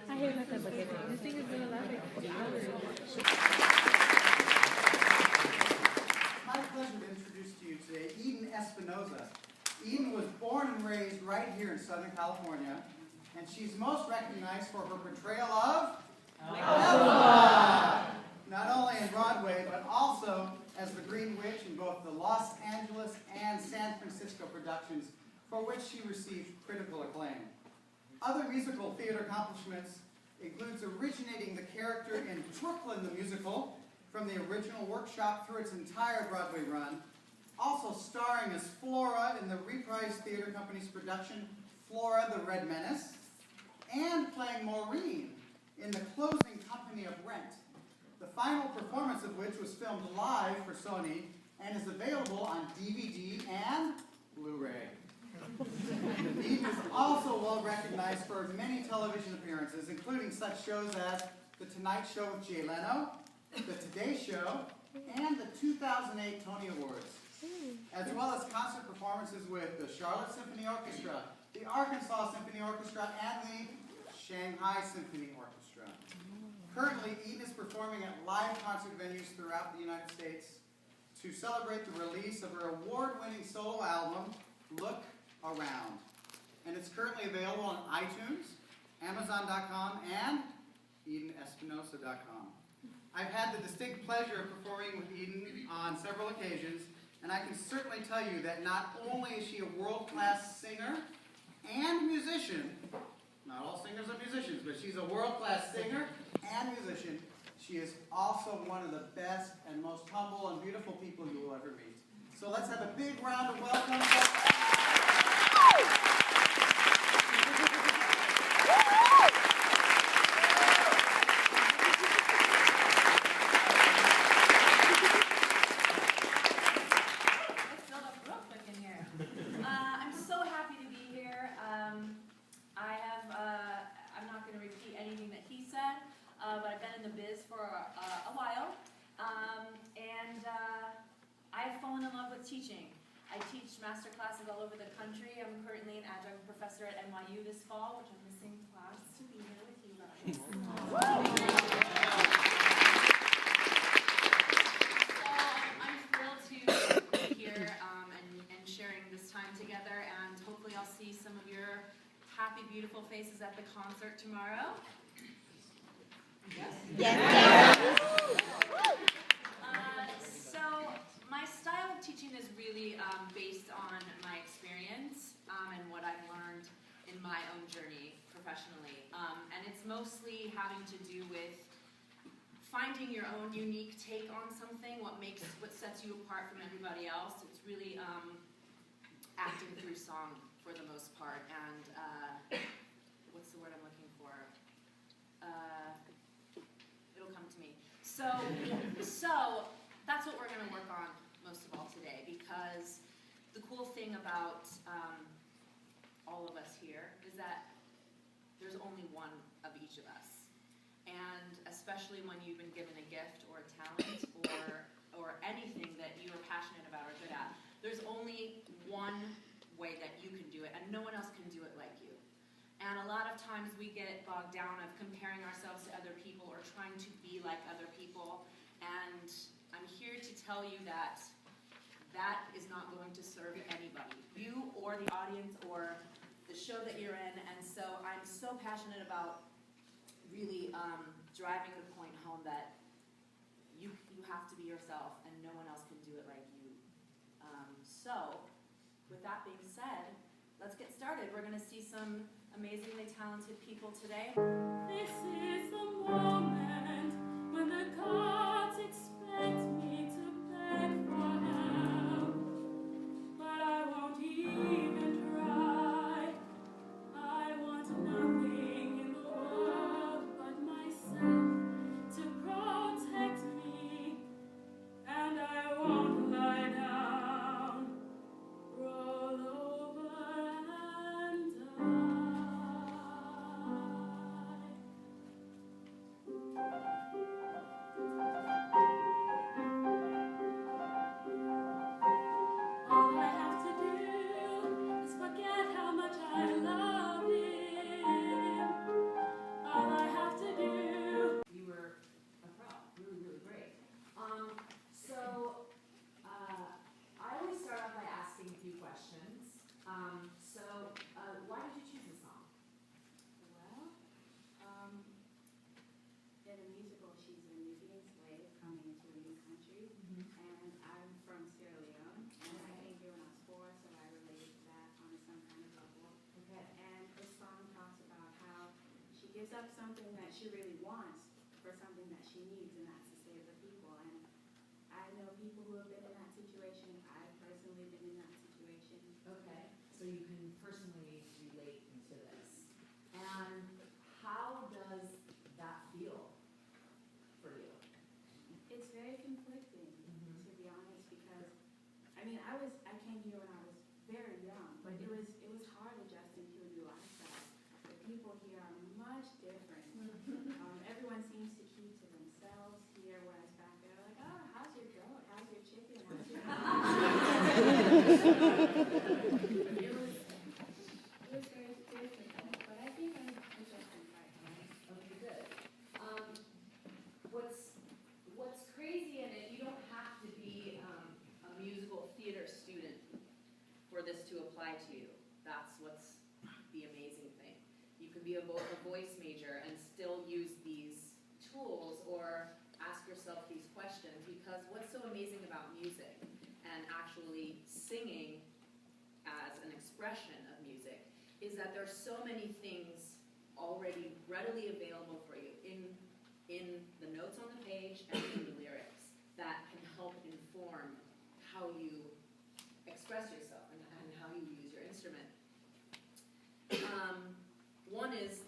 My pleasure to introduce to you today Eden Espinosa. Eden was born and raised right here in Southern California, and she's most recognized for her portrayal of Elphaba, not only in Broadway, but also as the Green Witch in both the Los Angeles and San Francisco productions, for which she received critical acclaim. Other musical theater accomplishments includes originating the character in Brooklyn the Musical from the original workshop through its entire Broadway run, also starring as Flora in the Reprise Theater Company's production Flora the Red Menace, and playing Maureen in the closing company of Rent, the final performance of which was filmed live for Sony and is available on DVD and Blu-ray. Eden is also well recognized for many television appearances, including such shows as The Tonight Show with Jay Leno, The Today Show, and the 2008 Tony Awards, as well as concert performances with the Charlotte Symphony Orchestra, the Arkansas Symphony Orchestra, and the Shanghai Symphony Orchestra. Currently, Eden is performing at live concert venues throughout the United States to celebrate the release of her award-winning solo album, Look Around. And it's currently available on iTunes, Amazon.com, and EdenEspinosa.com. I've had the distinct pleasure of performing with Eden on several occasions, and I can certainly tell you that not only is she a world-class singer and musician, not all singers are musicians, but she's a world-class singer and musician, she is also one of the best and most humble and beautiful people you will ever meet. So let's have a big round of welcome. But I've been in the biz for a while, and I've fallen in love with teaching. I teach master classes all over the country. I'm currently an adjunct professor at NYU this fall, which I'm missing class to be here with you guys. So I'm thrilled to be here and sharing this time together, and hopefully I'll see some of your happy, beautiful faces at the concert tomorrow. Yes? Yes. So my style of teaching is really based on my experience and what I've learned in my own journey professionally. And it's mostly having to do with finding your own unique take on something, what sets you apart from everybody else. It's really acting through song for the most part. And what's the word I'm looking for? It'll come to me. So that's what we're going to work on most of all today, because the cool thing about all of us here is that there's only one of each of us. And especially when you've been given a gift or a talent or anything that you are passionate about or good at, there's only one way that you can do it, and no one else can do it like you. And a lot of times we get bogged down of comparing ourselves to other people or trying to be like other people. And I'm here to tell you that that is not going to serve anybody, you or the audience or the show that you're in. And so I'm so passionate about really driving the point home that you have to be yourself and no one else can do it like you. So with that being said, let's get started. We're going to see some amazingly talented people today. This is the moment when the gods expect me to beg for help, but I won't even try. I want nothing in the world but myself to protect me, and I won't lie down, roll over and die. gives up something that she really wants for something that she needs, and that's to save the people. And I know people who have been in that situation. I've personally been in that situation. Okay, so you can personally relate to this. And how does that feel for you? It's very conflicting, to be honest, because I mean, I came here when I was very young, but it was hard adjusting to a new lifestyle. The people here are much different. Everyone seems to keep to themselves here, whereas back there, like, oh, how's your goat? How's your chicken? How's your it was very difficult, but I think I'm adjusting quite well. Okay, good. What's crazy in it, you don't have to be a musical theater student for this to apply to you. That's what's the amazing thing. You can be a voice major and still use these tools or ask yourself these questions, because what's so amazing about music and actually singing as an expression of music is that there's so many things already readily available for you in the notes on the page and in the lyrics that can help inform how you express yourself and how you use your instrument. One is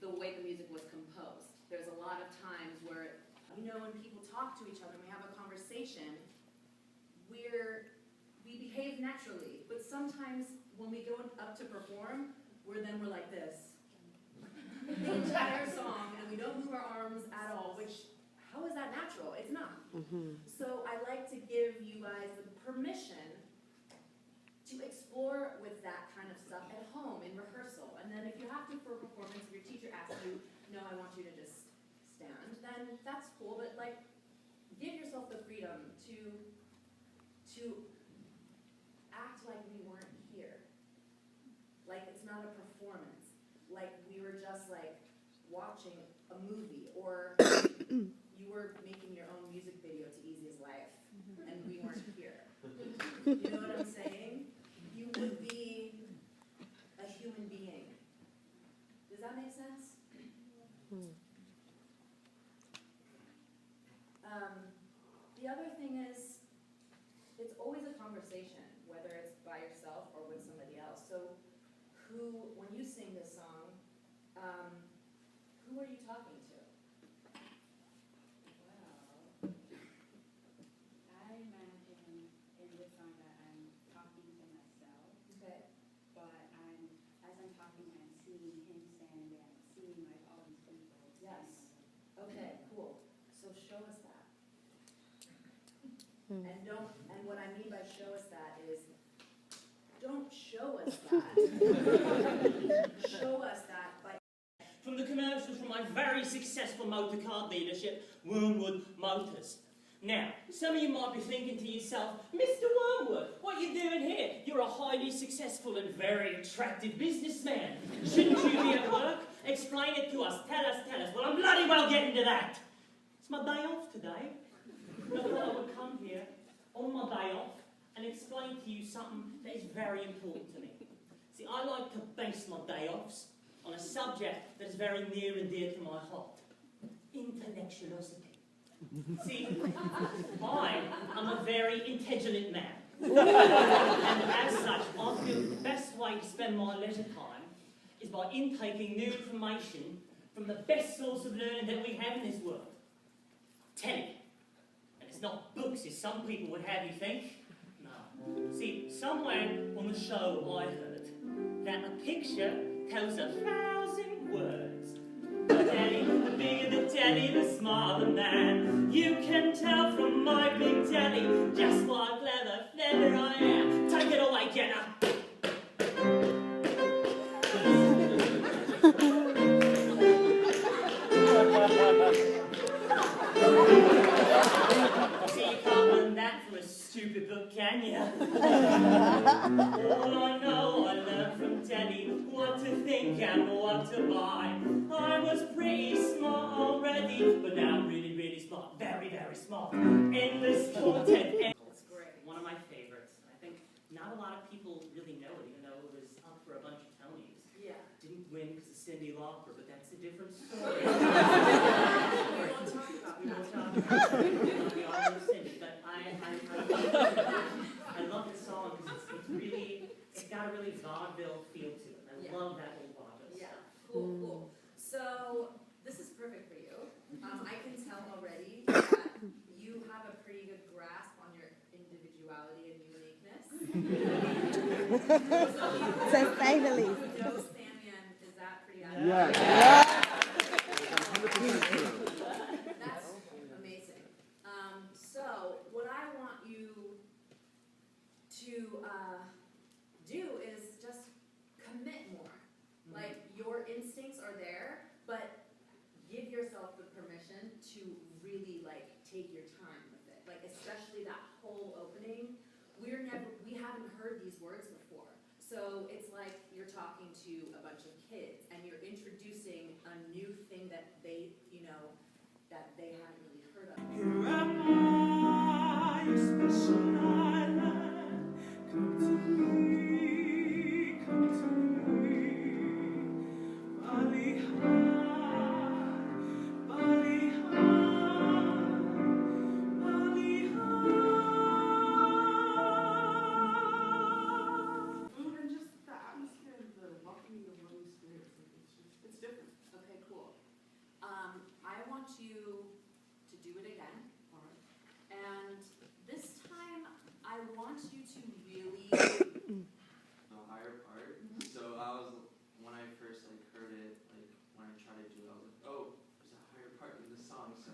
the way the music was composed. There's a lot of times where, when people talk to each other and we have a conversation, we behave naturally, but sometimes when we go up to perform, we're like this the entire song, and we don't move our arms at all, which, how is that natural? It's not. So I like to give you guys the permission to explore with that kind of stuff at home in rehearsal. And then if you have to for a performance, if your teacher asks you, no, I want you to just stand, then that's cool, but like, give yourself the freedom to act like we weren't here. Like it's not a performance. Like we were just like watching a movie, or you were making your own music video to Easy as Life, and we weren't here. You know what I'm saying? You would be a human being. Does that make sense? The other thing is, it's always a conversation, whether it's by yourself or with somebody else. So when you sing this song, who are you talking to? Well, I imagine in this song that I'm talking to myself, Okay. but as I'm talking, I'm seeing him stand there, I'm seeing like all these people. Yes. Okay, cool. So show us that. And what I mean by show us that is, don't show us that. Show us that by... From the commercials from my very successful motor car dealership, Wormwood Motors. Now, some of you might be thinking to yourself, Mr. Wormwood, what are you doing here? You're a highly successful and very attractive businessman. Shouldn't you be at work? Explain it to us. Tell us. Well, I'm bloody well getting to that. It's my day off today. I thought I would come here on my day off and explain to you something that is very important to me. See, I like to base my day offs on a subject that is very near and dear to my heart. Intellectuality. See, I am a very intelligent man. And as such, I feel the best way to spend my leisure time is by intaking new information from the best source of learning that we have in this world. Telly. And it's not books, as some people would have you think. No. See, somewhere on the show I heard that a picture tells 1,000 words. The telly, the bigger the telly, the smarter the man. You can tell from my big telly just what clever I am. Take it away, Jenna. See, you can't learn that from a stupid book, can you? All I know, I learned from telly what to think and what to buy. I was pretty smart already, but now I'm really, really smart. Very, very smart. Endless content. It's great. One of my favorites. I think not a lot of people really know it, even though it was up for a bunch of Tonys. Yeah. Didn't win because of Cyndi Lauper, but that's that's a different story. We won't talk about it. We all understand it, but I love the song because it's got a really vaudeville feel to it. I love that whole vaudeville Yeah, stuff. cool. So, this is perfect for you. I can tell already that you have a pretty good grasp on your individuality and uniqueness. To say the least. Joe Samian, is that pretty accurate? Yeah. That's amazing. So, what I want you to do is just commit more. Like, your instincts are there, but give yourself the permission to really, like, take your time with it. Like, especially that whole opening. We haven't heard these words before. So it's like you're talking to a bunch of kids and you're introducing a new thing that they, that they haven't really heard of. Here am I, your special island. Come to me, Bali Food and just the atmosphere, the welcoming of loving spirits, it's different. Okay, cool. I want you to do it again. And this time, I want you to really. The higher part. So when I first heard it, when I tried to do it, I was like, oh, there's a higher part in the song. So,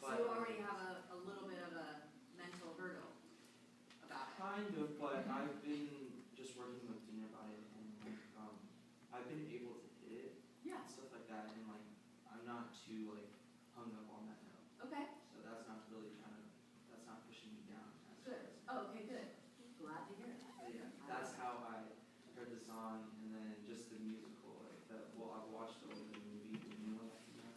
So you already have a little bit of a mental hurdle about it. kind of, but I've been just working with Dean about it, and I've been able to hit it, Yeah. and stuff like that, and I'm not too hung up on that note. Okay. So that's not pushing me down. Good. Oh, okay, good. Glad to hear it. So yeah, that's how I heard the song, and then just the musical. I've watched the movie, the new one that came out.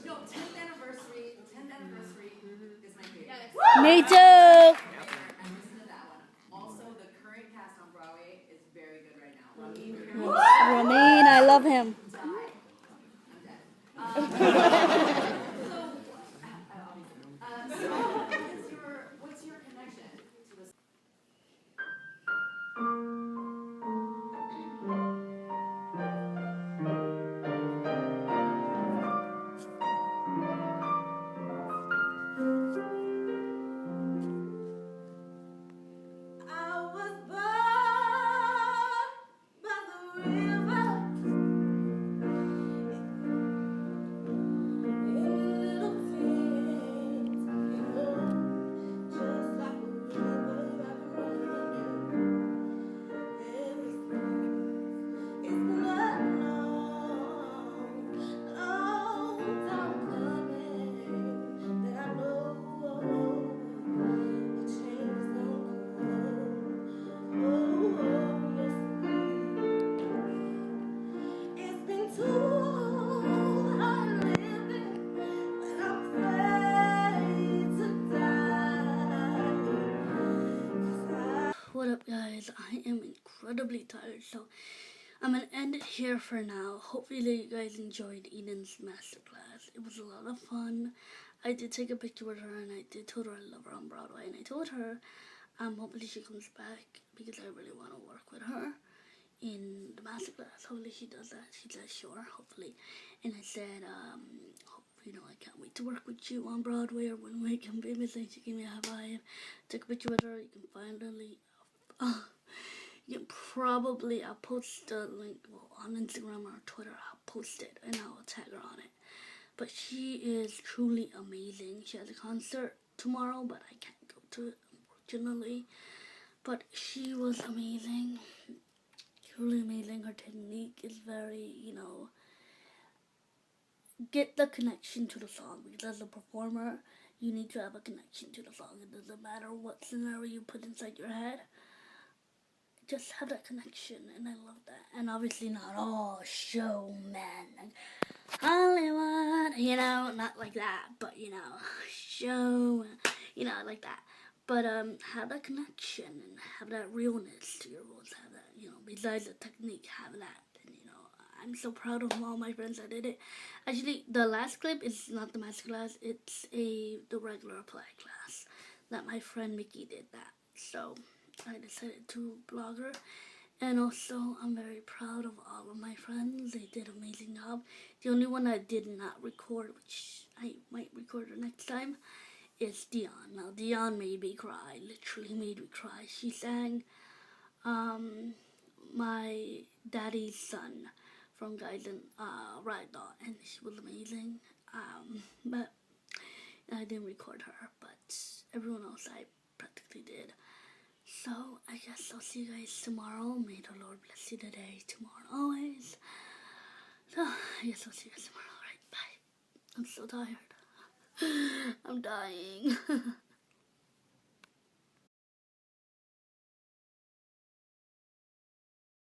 No, 10th anniversary is my favorite. Me too. And listen to that one. Also, the current cast on Broadway is very good right now. Ramin, I love him. Die. I'm dead. What's your connection to this? I was born by the river in a little tent, just like a river running. It's not long time coming that I know the change is gonna come. It's been too hard living, but I'm afraid to die. What up, guys? I am incredibly tired, so I'm gonna end it here for now. Hopefully you guys enjoyed Eden's masterclass. It was a lot of fun. I did take a picture with her, and I did tell her I love her on Broadway, and I told her hopefully she comes back because I really want to work with her in the masterclass. Hopefully she does that. She said sure, hopefully. And I said, I can't wait to work with you on Broadway or when we can be missing. She gave me a high five. Took a picture with her. You can finally, I'll post the link on Instagram or Twitter. I'll post it and I'll tag her on it. But she is truly amazing. She has a concert tomorrow, but I can't go to it, unfortunately. But she was amazing. Truly amazing. Her technique is very, get the connection to the song. Because as a performer, you need to have a connection to the song. It doesn't matter what scenario you put inside your head. Just have that connection, and I love that. And obviously not all showman, like Hollywood, you know, not like that, but you know, show, you know, like that. But have that connection and have that realness to your voice. Have that, you know, besides the technique, have that. And you know, I'm so proud of all my friends that did it. Actually, the last clip is not the master class; it's the regular apply class that my friend Mickey did that. So I decided to blog her. And also, I'm very proud of all of my friends. They did an amazing job. The only one I did not record, which I might record her next time, is Dion. Now, Dion made me cry. Literally made me cry. She sang My Daddy's Son from Guys in Ragdoll, and she was amazing. But I didn't record her, but everyone else I practically did. So, I guess I'll see you guys tomorrow. May the Lord bless you today, tomorrow, always. So, I guess I'll see you guys tomorrow. Alright, bye. I'm so tired. I'm dying.